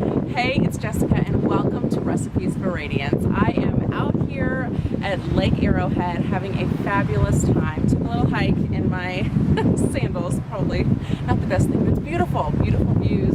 Hey, it's Jessica and welcome to Recipes for Radiance. I am out here at Lake Arrowhead having a fabulous time. Took a little hike in my sandals, probably not the best thing, but it's beautiful, beautiful views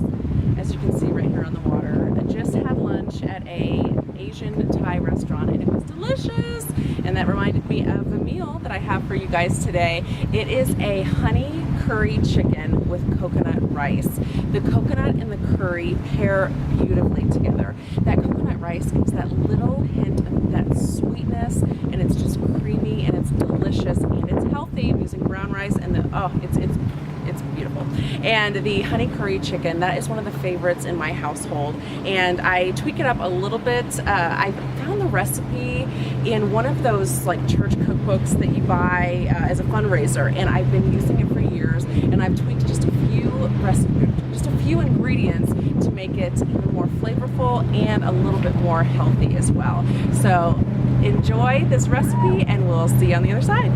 as you can see right here on the water. I just had lunch at a Asian Thai restaurant and it was delicious, and that reminded me of the meal that I have for you guys today. It is a honey curry chicken with coconut rice. The coconut and the curry pair beautifully together. That coconut rice gives that little hint of that sweetness, and it's just creamy and it's delicious and it's healthy. I'm using brown rice, and it's beautiful. And the honey curry chicken, that is one of the favorites in my household, and I tweak it up a little bit. I found the recipe in one of those like church cookbooks that you buy as a fundraiser, and I've been using it for years, and I've tweaked just a few ingredients to make it even more flavorful and a little bit more healthy as well. So enjoy this recipe and we'll see you on the other side.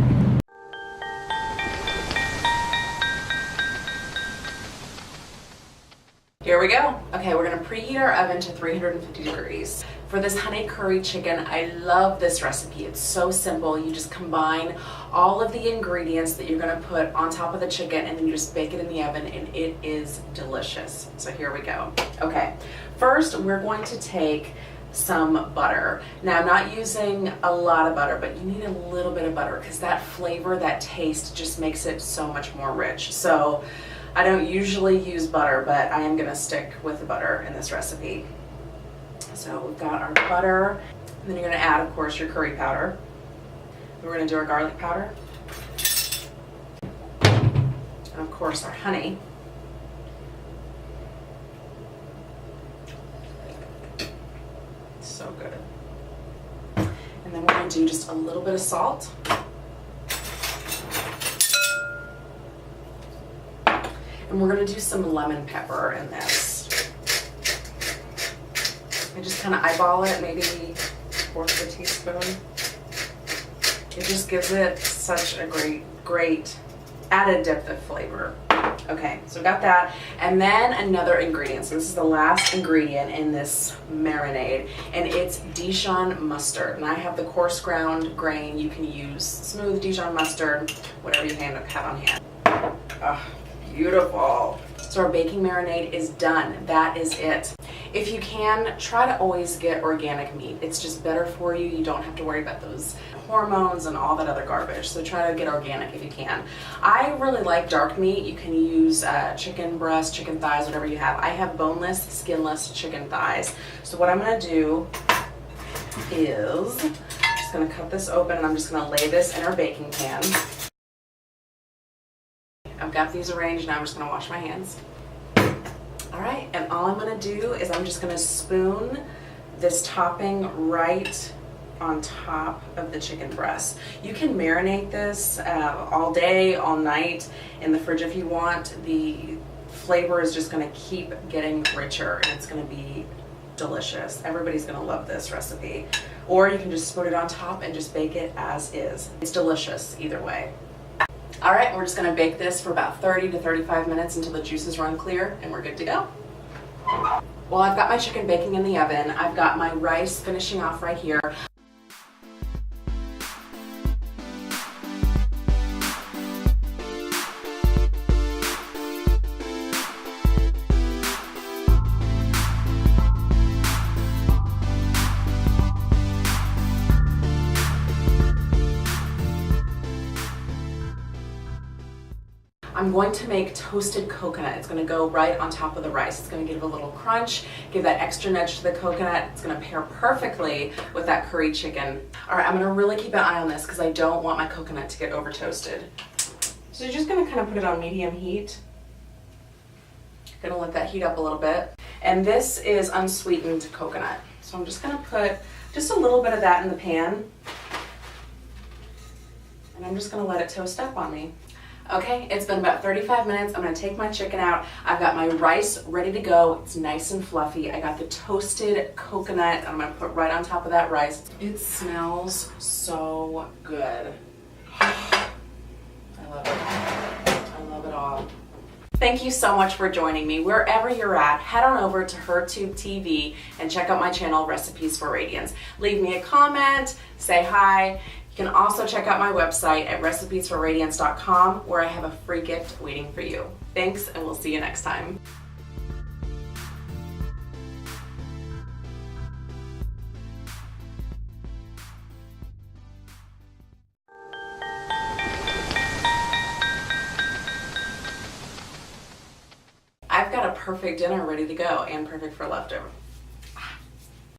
Here we go. Okay, we're gonna preheat our oven to 350 degrees. For this honey curry chicken, I love this recipe. It's so simple. You just combine all of the ingredients that you're gonna put on top of the chicken, and then you just bake it in the oven, and it is delicious. So here we go. Okay, first we're going to take some butter. Now I'm not using a lot of butter, but you need a little bit of butter because that flavor, that taste just makes it so much more rich. So I don't usually use butter, but I am gonna stick with the butter in this recipe. So we've got our butter, and then you're gonna add, of course, your curry powder. We're gonna do our garlic powder. And of course our honey. So good. And then we're gonna do just a little bit of salt. And we're gonna do some lemon pepper in this. I just kind of eyeball it, maybe 1/4 of a teaspoon. It just gives it such a great added depth of flavor. Okay, so got that. And then another ingredient. So this is the last ingredient in this marinade, and it's Dijon mustard. And I have the coarse ground grain. You can use smooth Dijon mustard, whatever you have on hand. Oh, beautiful. So our baking marinade is done. That is it. If you can, try to always get organic meat. It's just better for you. You don't have to worry about those hormones and all that other garbage. So try to get organic if you can. I really like dark meat. You can use chicken breast, chicken thighs, whatever you have. I have boneless, skinless chicken thighs. So what I'm gonna do is, I'm just gonna cut this open, and I'm just gonna lay this in our baking pan. I've got these arranged. Now I'm just gonna wash my hands. All right, and all I'm gonna do is I'm just gonna spoon this topping right on top of the chicken breast. You can marinate this all day, all night in the fridge if you want. The flavor is just gonna keep getting richer, and it's gonna be delicious. Everybody's gonna love this recipe. Or you can just put it on top and just bake it as is. It's delicious either way. All right, we're just gonna bake this for about 30 to 35 minutes until the juices run clear, and we're good to go. Well, I've got my chicken baking in the oven. I've got my rice finishing off right here. I'm going to make toasted coconut. It's going to go right on top of the rice. It's going to give a little crunch, give that extra nudge to the coconut. It's going to pair perfectly with that curry chicken. All right, I'm going to really keep an eye on this because I don't want my coconut to get over toasted. So you're just going to kind of put it on medium heat. Going to let that heat up a little bit. And this is unsweetened coconut. So I'm just going to put just a little bit of that in the pan. And I'm just going to let it toast up on me. Okay, it's been about 35 minutes. I'm gonna take my chicken out. I've got my rice ready to go. It's nice and fluffy. I got the toasted coconut I'm gonna put right on top of that rice. It smells so good. I love it. I love it all. Thank you so much for joining me. Wherever you're at, head on over to HerTube TV and check out my channel, Recipes for Radiance. Leave me a comment, say hi. You can also check out my website at recipesforradiance.com where I have a free gift waiting for you. Thanks, and we'll see you next time. I've got a perfect dinner ready to go and perfect for leftover.